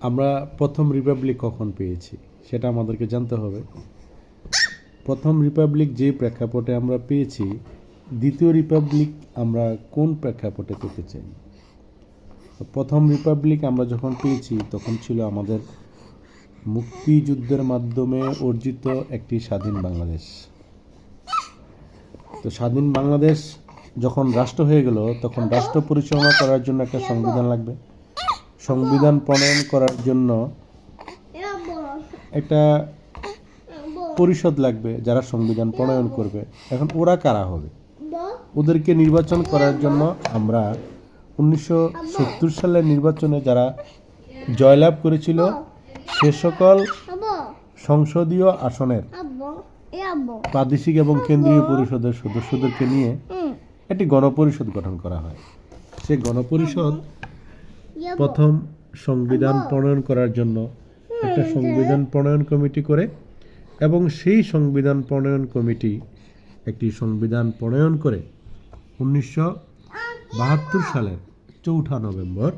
আমরা প্রথম রিপাবলিক কখন পেয়েছি সেটা আমাদেরকে জানতে হবে। প্রথম রিপাবলিক যে প্রেক্ষাপটে আমরা পেয়েছি, দ্বিতীয় রিপাবলিক আমরা কোন প্রেক্ষাপটে পেতে চাই? প্রথম রিপাবলিক আমরা যখন পেয়েছি তখন ছিল আমাদের মুক্তিযুদ্ধের মাধ্যমে অর্জিত একটি স্বাধীন বাংলাদেশ। তো স্বাধীন বাংলাদেশ যখন রাষ্ট্র হয়ে গেল তখন রাষ্ট্র পরিচালনা করার জন্য একটা সংবিধান লাগবে। সংবিধান প্রণয়ন করার জন্য একটা পরিষদ লাগবে যারা সংবিধান প্রণয়ন করবে। এখন ওরা কারা হবে? ওদেরকে নির্বাচন করার জন্য আমরা 1970 সালের নির্বাচনে যারা জয়লাভ করেছিল সে সকল সংসদীয় আসনের প্রাদেশিক এবং কেন্দ্রীয় পরিষদের সদস্যদেরকে নিয়ে একটি গণপরিষদ গঠন করা হয়। সেই গণপরিষদ প্রথম সংবিধান প্রণয়ন করার জন্য একটা সংবিধান প্রণয়ন কমিটি করে এবং সেই সংবিধান প্রণয়ন কমিটি একটি সংবিধান প্রণয়ন করে 1972 সালের 4 নভেম্বর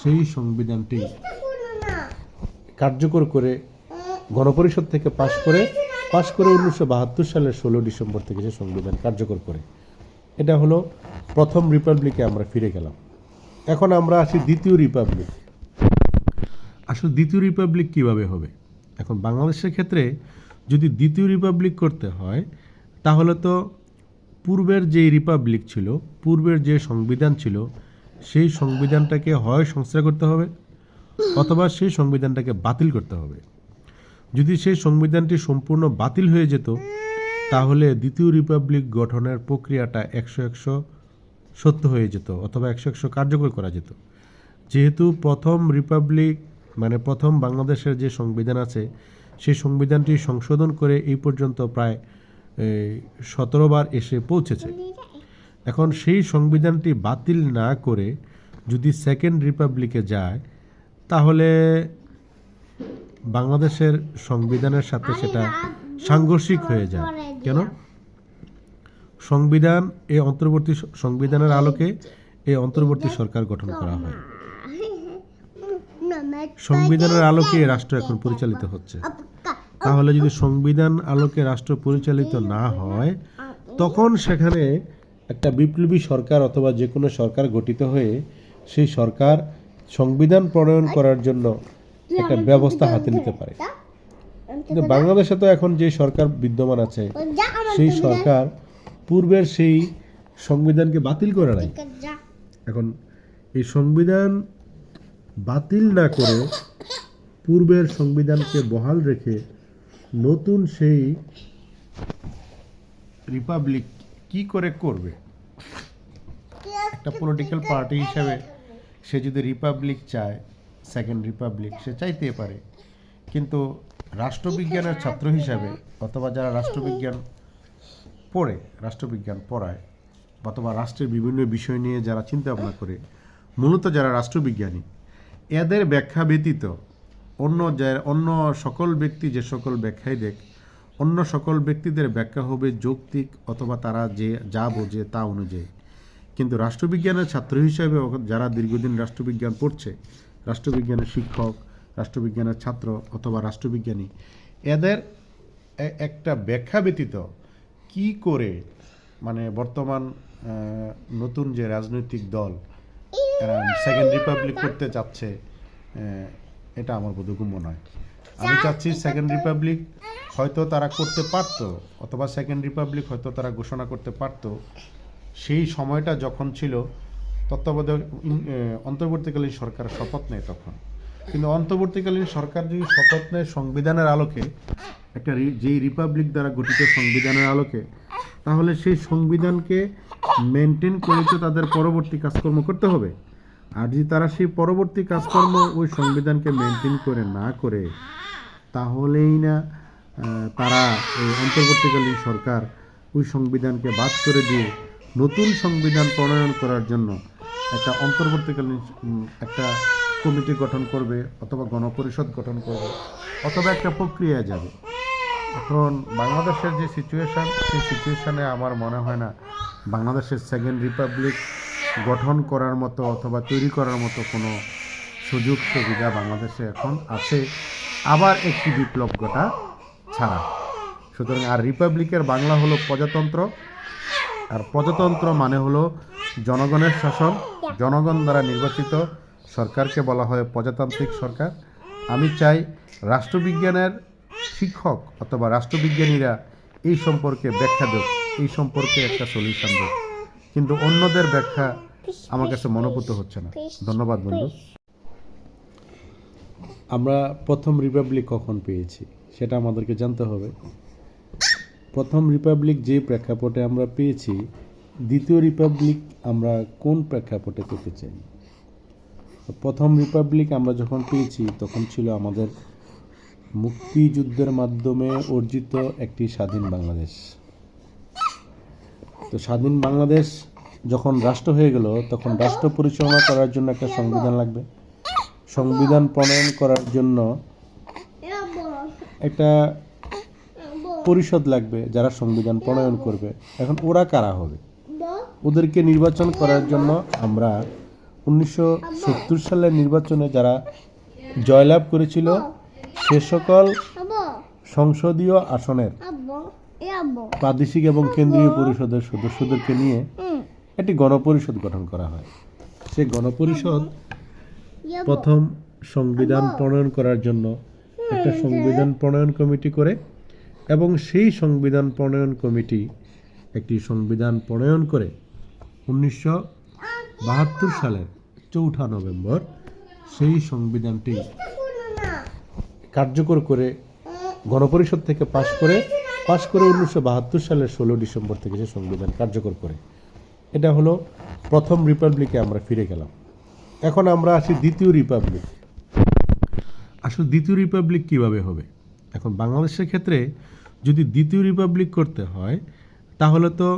সেই সংবিধানটি কার্যকর করে গণপরিষদ থেকে পাশ করে 1972 সালের 16 ডিসেম্বর থেকে সে সংবিধান কার্যকর করে। এটা হলো প্রথম রিপাবলিকে আমরা ফিরে গেলাম। এখন আমরা আসি দ্বিতীয় রিপাবলিক। আসলে দ্বিতীয় রিপাবলিক কিভাবে হবে? এখন বাংলাদেশের ক্ষেত্রে যদি দ্বিতীয় রিপাবলিক করতে হয় তাহলে তো পূর্বের যে রিপাবলিক ছিল, পূর্বের যে সংবিধান ছিল, সেই সংবিধানটাকে হয় সংস্কার করতে হবে অথবা সেই সংবিধানটাকে বাতিল করতে হবে। যদি সেই সংবিধানটি সম্পূর্ণ বাতিল হয়ে যেত তাহলে দ্বিতীয় রিপাবলিক গঠনের প্রক্রিয়াটা 100% সত্য হয়ে যেত অথবা 100% কার্যকর করা যেত। যেহেতু প্রথম রিপাবলিক মানে প্রথম বাংলাদেশের যে সংবিধান আছে সেই সংবিধানটি সংশোধন করে এই পর্যন্ত প্রায় 17 বার এসে পৌঁছেছে। এখন সেই সংবিধানটি বাতিল না করে যদি সেকেন্ড রিপাবলিকে যায় তাহলে বাংলাদেশের সংবিধানের সাথে সেটা সাংঘর্ষিক হয়ে যায়। কেন? সংবিধানের আলোকে এই অন্তর্বর্তী সরকার গঠন করা হয়। সংবিধানের আলোকে রাষ্ট্র এখন পরিচালিত হচ্ছে। তাহলে যদি সংবিধান আলোকে রাষ্ট্র পরিচালিত না হয় তখন সেখানে একটা বিপ্লবী সরকার অথবা যে কোনো সরকার গঠিত হয়ে সেই সরকার সংবিধান প্রণয়ন করার জন্য একটা ব্যবস্থা হাতে নিতে পারে। কিন্তু বাংলাদেশে তো এখন যে সরকার বিদ্যমান আছে সেই সরকার পূর্বের সেই সংবিধানকে বাতিল করে নাই। এখন এই সংবিধান বাতিল না করে পূর্বের সংবিধানকে বহাল রেখে নতুন সেই রিপাবলিক কি করে করবে? একটা পলিটিক্যাল পার্টি হিসেবে সে যদি রিপাবলিক চায়, সেকেন্ড রিপাবলিক সে চাইতে পারে, কিন্তু রাষ্ট্রবিজ্ঞানের ছাত্র হিসাবে অথবা যারা রাষ্ট্রবিজ্ঞান পড়ায় অথবা রাষ্ট্রের বিভিন্ন বিষয় নিয়ে যারা চিন্তা ভাবনা করে, মূলত যারা রাষ্ট্রবিজ্ঞানী, এদের ব্যাখ্যা ব্যতীত অন্য সকল ব্যক্তি যে সকল ব্যাখ্যাই দেখ, অন্য সকল ব্যক্তিদের ব্যাখ্যা হবে যৌক্তিক অথবা তারা যে যা বোঝে তা অনুযায়ী। কিন্তু রাষ্ট্রবিজ্ঞানের ছাত্র হিসাবে যারা দীর্ঘদিন রাষ্ট্রবিজ্ঞান পড়ছে, রাষ্ট্রবিজ্ঞানের শিক্ষক, রাষ্ট্রবিজ্ঞানের ছাত্র অথবা রাষ্ট্রবিজ্ঞানী, এদের একটা ব্যাখ্যা ব্যতীত কি করে মানে বর্তমান নতুন যে রাজনৈতিক দল সেকেন্ড রিপাবলিক করতে চাচ্ছে, এটা আমার বোধগম্য নয়। আমি চাচ্ছি সেকেন্ড রিপাবলিক হয়তো তারা করতে পারত অথবা সেকেন্ড রিপাবলিক হয়তো তারা ঘোষণা করতে পারত সেই সময়টা যখন ছিল তত্ত্বাবধায়ক অন্তর্বর্তীকালীন সরকার শপথ নেয় তখন। কিন্তু অন্তর্বর্তীকালীন সরকার যদি শপথ নেয় সংবিধানের আলোকে, একটা যেই রিপাবলিক দ্বারা গঠিত সংবিধানের আলোকে, তাহলে সেই সংবিধানকে মেনটেন করে তো তাদের পরবর্তী কাজকর্ম করতে হবে। আর যদি তারা সেই পরবর্তী কাজকর্ম ওই সংবিধানকে মেনটেন করে না করে, তাহলেই না তারা এই অন্তর্বর্তীকালীন সরকার ওই সংবিধানকে বাদ করে দিয়ে নতুন সংবিধান প্রণয়ন করার জন্য একটা অন্তর্বর্তীকালীন একটা কমিটি গঠন করবে অথবা গণপরিষদ গঠন করবে অথবা একটা প্রক্রিয়ায় যাবে। এখন বাংলাদেশের যে সিচুয়েশান, সেই সিচুয়েশানে আমার মনে হয় না বাংলাদেশের সেকেন্ড রিপাবলিক গঠন করার মতো অথবা তৈরি করার মতো কোনো সুযোগ সুবিধা বাংলাদেশে এখন আছে, আবার একটি বিপ্লব ঘটা ছাড়া। সুতরাং আর রিপাবলিকের বাংলা হলো প্রজাতন্ত্র, আর প্রজাতন্ত্র মানে হলো জনগণের শাসন, জনগণ দ্বারা নির্বাচিত সরকারকে বলা হয় প্রজাতান্ত্রিক সরকার। আমি চাই রাষ্ট্রবিজ্ঞানের শিক্ষক অথবা রাষ্ট্রবিজ্ঞানীরা এই সম্পর্কে ব্যাখ্যা দেব, এই সম্পর্কে একটা সলিউশন দেব, কিন্তু অন্যদের ব্যাখ্যা আমার কাছে মনোভূত হচ্ছে না। ধন্যবাদ বন্ধু। আমরা প্রথম রিপাবলিক কখন পেয়েছি সেটা আমাদেরকে জানতে হবে। প্রথম রিপাবলিক যে প্রেক্ষাপটে আমরা পেয়েছি, দ্বিতীয় রিপাবলিক আমরা কোন প্রেক্ষাপটে পেতে চাই? প্রথম রিপাবলিক আমরা যখন পেয়েছি তখন ছিল আমাদের মুক্তিযুদ্ধের মাধ্যমে অর্জিত একটি স্বাধীন বাংলাদেশ। তো স্বাধীন বাংলাদেশ যখন রাষ্ট্র হয়ে গেল তখন রাষ্ট্র পরিচালনা করার জন্য একটা সংবিধান লাগবে, সংবিধান প্রণয়ন করার জন্য একটা পরিষদ লাগবে যারা সংবিধান প্রণয়ন করবে। এখন ওরা কারা হবে? ওদেরকে নির্বাচন করার জন্য আমরা 1970 সালের নির্বাচনে যারা জয়লাভ করেছিল সে সকল সংসদীয় আসনের প্রাদেশিক এবং কেন্দ্রীয় পরিষদের সদস্যদেরকে নিয়ে একটি গণপরিষদ গঠন করা হয়। সেই গণপরিষদ প্রথম সংবিধান প্রণয়ন করার জন্য একটা সংবিধান প্রণয়ন কমিটি করে, এবং সেই সংবিধান প্রণয়ন কমিটি একটি সংবিধান প্রণয়ন করে 1972 সালের 4 নভেম্বর সেই সংবিধানটি কার্যকর করে গণপরিষদ থেকে পাশ করে 1972 সালের 16 ডিসেম্বর থেকে সে সংবিধান কার্যকর করে। এটা হলো প্রথম রিপাবলিকে আমরা ফিরে গেলাম। এখন আমরা আসি দ্বিতীয় রিপাবলিক। আসলে দ্বিতীয় রিপাবলিক কিভাবে হবে? এখন বাংলাদেশের ক্ষেত্রে যদি দ্বিতীয় রিপাবলিক করতে হয় তাহলে তো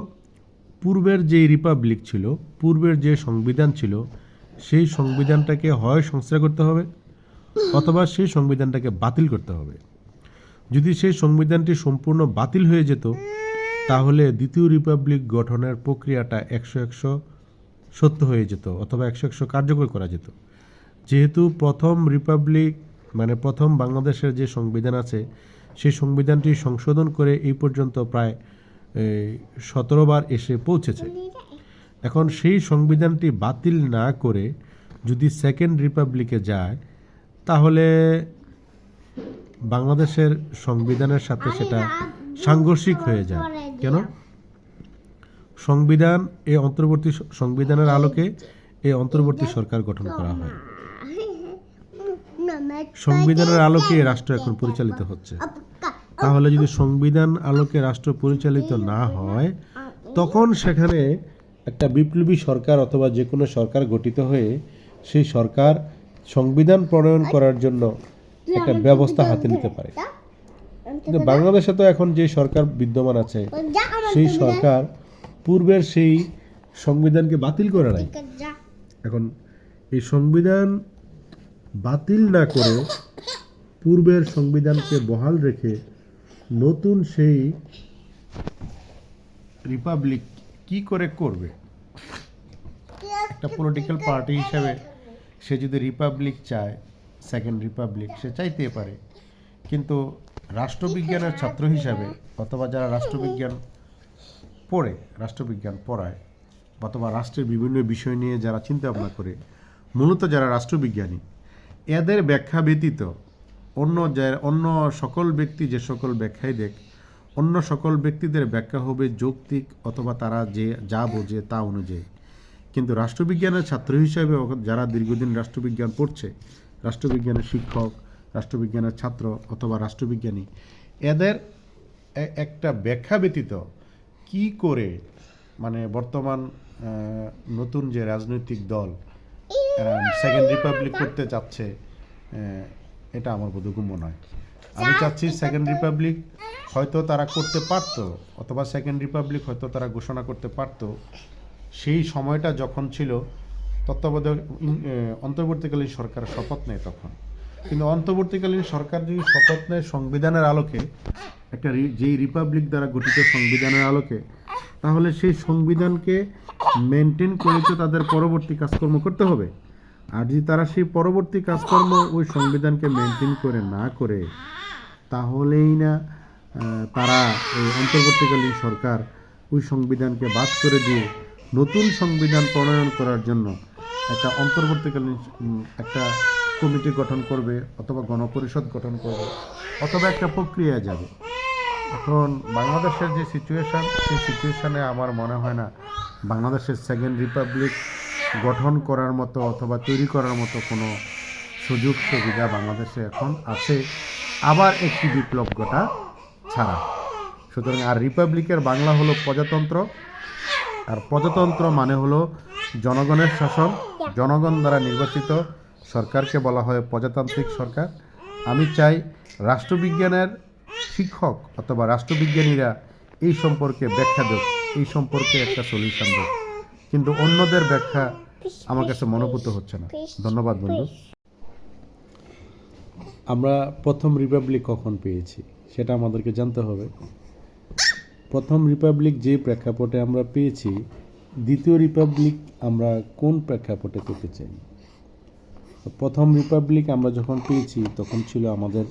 পূর্বের যে রিপাবলিক ছিল, পূর্বের যে সংবিধান ছিল, সেই সংবিধানটাকে হয় সংস্কার করতে হবে অথবা সেই সংবিধানটাকে বাতিল করতে হবে। যদি সেই সংবিধানটি সম্পূর্ণ বাতিল হয়ে যেত তাহলে দ্বিতীয় রিপাবলিক গঠনের প্রক্রিয়াটা 100% সত্য হয়ে যেত অথবা 100% কার্যকর করা যেত। যেহেতু প্রথম রিপাবলিক মানে প্রথম বাংলাদেশের যে সংবিধান আছে সেই সংবিধানটি সংশোধন করে এই পর্যন্ত প্রায় 17 বার এসে পৌঁছেছে। এখন সেই সংবিধানটি বাতিল না করে যদি সেকেন্ড রিপাবলিকে যায় তাহলে বাংলাদেশের সংবিধানের সাথে সেটা সাংঘর্ষিক হয়ে যায়। কেন? সংবিধান এই অন্তর্বর্তী সংবিধানের আলোকে এই অন্তর্বর্তী সরকার গঠন করা হয়। সংবিধানের আলোকে রাষ্ট্র এখন পরিচালিত হচ্ছে। তাহলে যদি সংবিধান আলোকে রাষ্ট্র পরিচালিত না হয় তখন সেখানে একটা বিপ্লবী সরকার অথবা যে কোনো সরকার গঠিত হয়ে সেই সরকার সংবিধান প্রণয়ন করার জন্য একটা ব্যবস্থা হাতে নিতে পারে। কিন্তু বাংলাদেশে তো এখন যে সরকার বিদ্যমান আছে সেই সরকার পূর্বের সেই সংবিধানকে বাতিল করে নাই। এখন এই সংবিধান বাতিল না করে পূর্বের সংবিধানকে বহাল রেখে নতুন সেই রিপাবলিক কি করে করবে? একটা পলিটিক্যাল পার্টি হিসাবে সে যদি রিপাবলিক চায়, সেকেন্ড রিপাবলিক সে চাইতে পারে, কিন্তু রাষ্ট্রবিজ্ঞানের ছাত্র হিসাবে অথবা যারা রাষ্ট্রবিজ্ঞান পড়ায় অথবা রাষ্ট্রের বিভিন্ন বিষয় নিয়ে যারা চিন্তা ভাবনা করে, মূলত যারা রাষ্ট্রবিজ্ঞানী, এদের ব্যাখ্যা ব্যতীত অন্য সকল ব্যক্তি যে সকল ব্যাখ্যাই দেখ, অন্য সকল ব্যক্তিদের ব্যাখ্যা হবে যৌক্তিক অথবা তারা যে যা বোঝে তা অনুযায়ী। কিন্তু রাষ্ট্রবিজ্ঞানের ছাত্র হিসাবে যারা দীর্ঘদিন রাষ্ট্রবিজ্ঞান পড়ছে, রাষ্ট্রবিজ্ঞানের শিক্ষক, রাষ্ট্রবিজ্ঞানের ছাত্র অথবা রাষ্ট্রবিজ্ঞানী, এদের একটা ব্যাখ্যা ব্যতীত কি করে মানে বর্তমান নতুন যে রাজনৈতিক দল সেকেন্ড রিপাবলিক করতে চাচ্ছে, এটা আমার বোধগম্য নয়। আমি চাচ্ছি সেকেন্ড রিপাবলিক হয়তো তারা করতে পারত অথবা সেকেন্ড রিপাবলিক হয়তো তারা ঘোষণা করতে পারত সেই সময়টা যখন ছিল তত্ত্বাবধায়ক অন্তর্বর্তীকালীন সরকার শপথ নেয় তখন। কিন্তু অন্তর্বর্তীকালীন সরকার যদি শপথ নেয় সংবিধানের আলোকে, একটা যেই রিপাবলিক দ্বারা গঠিত সংবিধানের আলোকে, তাহলে সেই সংবিধানকে মেনটেন করে তো তাদের পরবর্তী কাজকর্ম করতে হবে। আর যদি তারা সেই পরবর্তী কাজকর্ম ওই সংবিধানকে মেনটেন করে না করে, তাহলেই না তারা এই অন্তর্বর্তীকালীন সরকার ওই সংবিধানকে বাদ করে দিয়ে নতুন সংবিধান প্রণয়ন করার জন্য একটা অন্তর্বর্তীকালীন একটা কমিটি গঠন করবে, অথবা গণপরিষদ গঠন করবে, অথবা একটা প্রক্রিয়া যাবে। এখন বাংলাদেশের যে সিচুয়েশান, সেই সিচুয়েশানে আমার মনে হয় না বাংলাদেশের সেকেন্ড রিপাবলিক গঠন করার মতো অথবা তৈরি করার মতো কোনো সুযোগ সুবিধা বাংলাদেশে এখন আছে, আবার একটি বিপ্লব ঘটা ছাড়া। সুতরাং আর রিপাবলিকের বাংলা হলো প্রজাতন্ত্র, আর প্রজাতন্ত্র মানে হলো জনগণের শাসন, জনগণ দ্বারা নির্বাচিত সরকারকে বলা হয় প্রজাতান্ত্রিক সরকার। আমি চাই রাষ্ট্রবিজ্ঞানের শিক্ষক অথবা রাষ্ট্রবিজ্ঞানীরা এই সম্পর্কে ব্যাখ্যা দেব, এই সম্পর্কে একটা সলিউশন দেব, কিন্তু অন্যদের ব্যাখ্যা আমার কাছে মনোভূত হচ্ছে না। ধন্যবাদ বন্ধু। আমরা প্রথম রিপাবলিক কখন পেয়েছি সেটা আমাদেরকে জানতে হবে। প্রথম রিপাবলিক যে প্রেক্ষাপটে আমরা পেয়েছি, দ্বিতীয় রিপাবলিক আমরা কোন প্রেক্ষাপটে পেতে চাই? প্রথম রিপাবলিক আমরা যখন পেয়েছি তখন ছিল আমাদের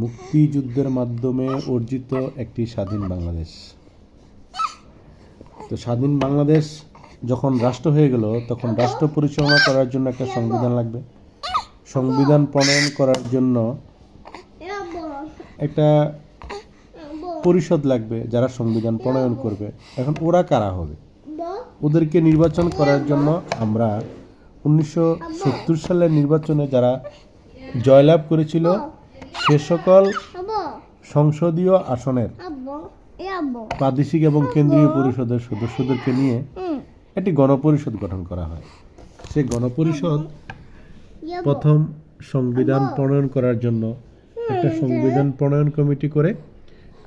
মুক্তিযুদ্ধের মাধ্যমে অর্জিত একটি স্বাধীন বাংলাদেশ। তো স্বাধীন বাংলাদেশ যখন রাষ্ট্র হয়ে গেল, তখন রাষ্ট্র পরিচালনা করার জন্য একটা সংবিধান লাগবে, সংবিধান প্রণয়ন করার জন্য একটা পরিষদ লাগবে যারা সংবিধান প্রণয়ন করবে। এখন ওরা কারা হবে? ওদেরকে নির্বাচন করার জন্য আমরা 1970 সালের নির্বাচনে যারা জয়লাভ করেছিল সে সকল সংসদীয় আসনের প্রাদেশিক এবং কেন্দ্রীয় পরিষদের সদস্যদেরকে নিয়ে একটি গণপরিষদ গঠন করা হয়। সেই গণপরিষদ প্রথম সংবিধান প্রণয়ন করার জন্য একটা সংবিধান প্রণয়ন কমিটি করে,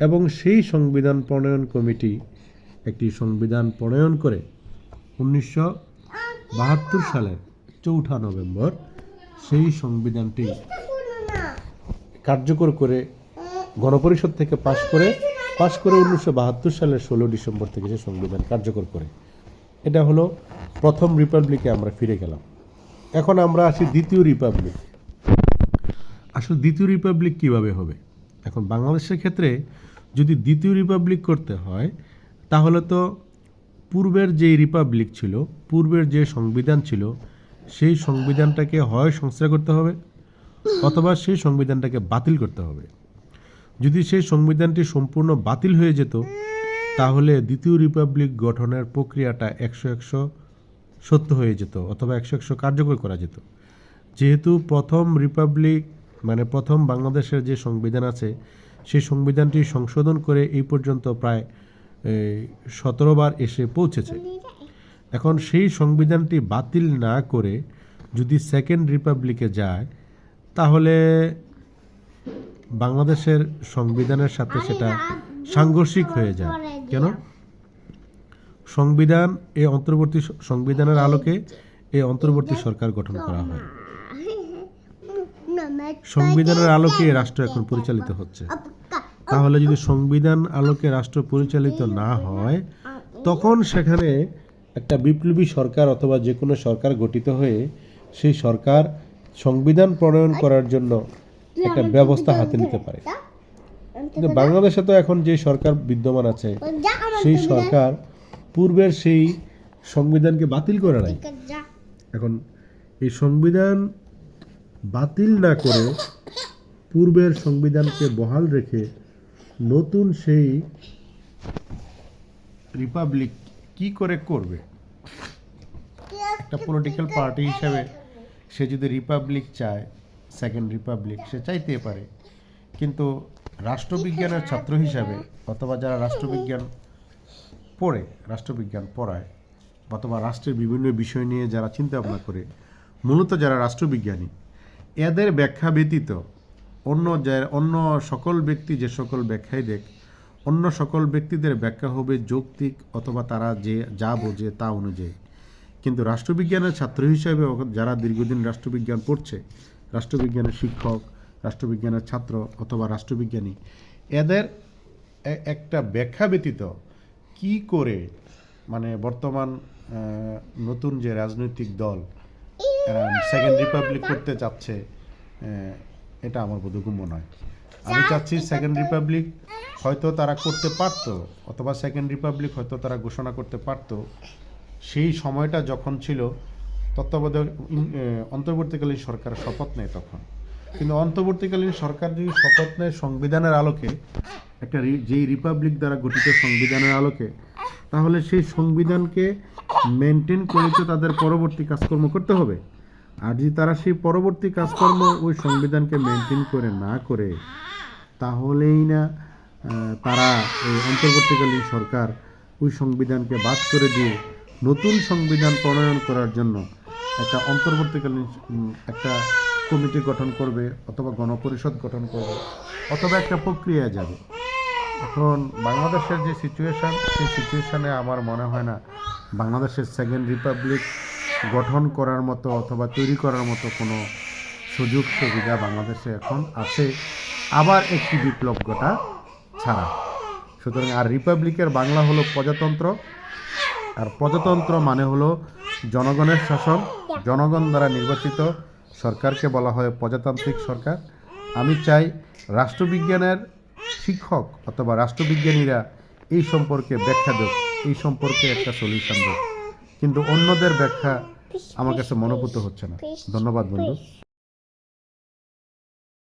এবং সেই সংবিধান প্রণয়ন কমিটি একটি সংবিধান প্রণয়ন করে 1972 সালের 4 নভেম্বর সেই সংবিধানটি কার্যকর করে গণপরিষদ থেকে পাশ করে 1972 সালের 16 ডিসেম্বর থেকে সে সংবিধান কার্যকর করে। এটা হলো প্রথম রিপাবলিকে আমরা ফিরে গেলাম। এখন আমরা আসি দ্বিতীয় রিপাবলিক। আসলে দ্বিতীয় রিপাবলিক কিভাবে হবে? এখন বাংলাদেশের ক্ষেত্রে যদি দ্বিতীয় রিপাবলিক করতে হয়, তাহলে তো পূর্বের যে রিপাবলিক ছিল, পূর্বের যে সংবিধান ছিল, সেই সংবিধানটাকে হয় সংস্কার করতে হবে অথবা সেই সংবিধানটাকে বাতিল করতে হবে। যদি সেই সংবিধানটি সম্পূর্ণ বাতিল হয়ে যেত, তাহলে দ্বিতীয় রিপাবলিক গঠনের প্রক্রিয়াটা 100% সত্য হয়ে যেত অথবা 100% কার্যকর করা যেত। যেহেতু প্রথম রিপাবলিক মানে প্রথম বাংলাদেশের যে সংবিধান আছে, সেই সংবিধানটি সংশোধন করে এই পর্যন্ত প্রায় 17 বার এসে পৌঁছেছে। এখন সেই সংবিধানটি বাতিল না করে যদি সেকেন্ড রিপাবলিকে যায়, তাহলে বাংলাদেশের সংবিধানের সাথে সেটা সাংঘর্ষিক হয়ে যায়। কেন? সংবিধানের আলোকে এই অন্তর্বর্তী সরকার গঠন করা হয়। সংবিধানের আলোকে রাষ্ট্র এখন পরিচালিত হচ্ছে। তাহলে যদি সংবিধান আলোকে রাষ্ট্র পরিচালিত না হয়, তখন সেখানে একটা বিপ্লবী সরকার অথবা যে কোনো সরকার গঠিত হয়ে সেই সরকার সংবিধান প্রণয়ন করার জন্য একটা ব্যবস্থা হাতে নিতে পারে। কিন্তু বাংলাদেশে তো এখন যে সরকার বিদ্যমান আছে, সেই সরকার পূর্বের সেই সংবিধানকে বাতিল করে নাই। এখন এই সংবিধান বাতিল না করে পূর্বের সংবিধানকে বহাল রেখে নতুন সেই রিপাবলিক কি করে করবে? একটা পলিটিক্যাল পার্টি হিসেবে সে যদি রিপাবলিক চায়, সেকেন্ড রিপাবলিক সে চাইতে পারে, কিন্তু রাষ্ট্রবিজ্ঞানের ছাত্র হিসাবে অথবা যারা রাষ্ট্রবিজ্ঞান পড়ায় অথবা রাষ্ট্রের বিভিন্ন বিষয় নিয়ে যারা চিন্তা ভাবনা করে, মূলত যারা রাষ্ট্রবিজ্ঞানী, এদের ব্যাখ্যা ব্যতীত অন্য সকল ব্যক্তি যে সকল ব্যাখ্যাই দেখ, অন্য সকল ব্যক্তিদের ব্যাখ্যা হবে যৌক্তিক অথবা তারা যে যা বোঝে তা অনুযায়ী। কিন্তু রাষ্ট্রবিজ্ঞানের ছাত্র হিসাবে যারা দীর্ঘদিন রাষ্ট্রবিজ্ঞান পড়ছে, রাষ্ট্রবিজ্ঞানের শিক্ষক, রাষ্ট্রবিজ্ঞানের ছাত্র অথবা রাষ্ট্রবিজ্ঞানী, এদের একটা ব্যাখ্যা ব্যতীত কি করে মানে বর্তমান নতুন যে রাজনৈতিক দল সেকেন্ড রিপাবলিক করতে চাচ্ছে, এটা আমার বোধগম্য নয়। আমি চাচ্ছি সেকেন্ড রিপাবলিক হয়তো তারা করতে পারতো, অথবা সেকেন্ড রিপাবলিক হয়তো তারা ঘোষণা করতে পারতো সেই সময়টা যখন ছিল তত্ত্বাবধায়ক অন্তর্বর্তীকালীন সরকার শপথ নেয় তখন। কিন্তু অন্তর্বর্তীকালীন সরকার যদি শপথ নেয় সংবিধানের আলোকে, একটা যেই রিপাবলিক দ্বারা গঠিত সংবিধানের আলোকে, তাহলে সেই সংবিধানকে মেনটেন করে তো তাদের পরবর্তী কাজকর্ম করতে হবে। আর যদি তারা সেই পরবর্তী কাজকর্ম ওই সংবিধানকে মেনটেন করে না করে, তাহলেই না তারা এই অন্তর্বর্তীকালীন সরকার ওই সংবিধানকে বাদ করে দিয়ে নতুন সংবিধান প্রণয়ন করার জন্য একটা অন্তর্বর্তীকালীন একটা কমিটি গঠন করবে, অথবা গণপরিষদ গঠন করবে, অথবা একটা প্রক্রিয়ায় যাবে। এখন বাংলাদেশের যে সিচুয়েশান, সেই সিচুয়েশানে আমার মনে হয় না বাংলাদেশের সেকেন্ড রিপাবলিক গঠন করার মতো অথবা তৈরি করার মতো কোনো সুযোগ সুবিধা বাংলাদেশে এখন আছে, আবার একটি বিপ্লব ঘটা ছাড়া। সুতরাং আর রিপাবলিকের বাংলা হলো প্রজাতন্ত্র, আর প্রজাতন্ত্র মানে হলো জনগণের শাসন, জনগণ দ্বারা নির্বাচিত সরকারকে বলা হয় প্রজাতান্ত্রিক সরকার। আমি চাই রাষ্ট্রবিজ্ঞানের শিক্ষক অথবা রাষ্ট্রবিজ্ঞানীরা এই সম্পর্কে ব্যাখ্যা দেব, এই সম্পর্কে একটা সলিউশন দেব, কিন্তু অন্যদের ব্যাখ্যা আমার কাছে মনোভূত হচ্ছে না। ধন্যবাদ বন্ধু।